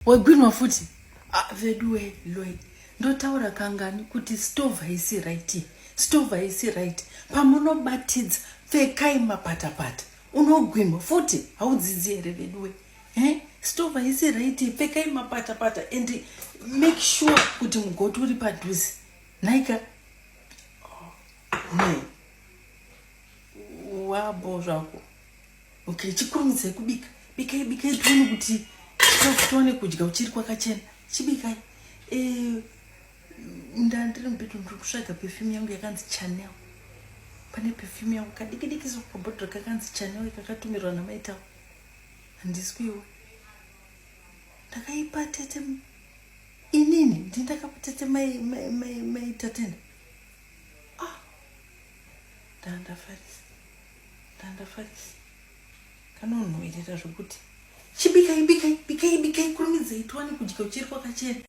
wagwinwa futi. Veduwe Lloyd. Ndotaura kangani kuti stove haisi right. Stove haisi right. Pamunobatidza pfekai mapatapata. Unogwinwa futi haudzidzi here veduwe. Stove haisi right. Pfekai mapatapata and make sure kuti mugoti uri padhuze. Naika wabo zvako. Okay, chikurumidza kubika. Bikai tuone kuti tuone kudya uchiri kwakachena. Chibikai. Ndandiri mbeto ndikutsvaga perfume yangu yakanzi Chanel. Pane perfume yangu kadiki kabhodhoro kakanzi Chanel kakatumirwa namaitao. Handiswiwo. Ndakaipa tete inini ndakapa tete mai tatenda. Ndandafarisa. Kanonhoerera zvokuti chibikai kurumidza tuone kudya uchiri kwakachena.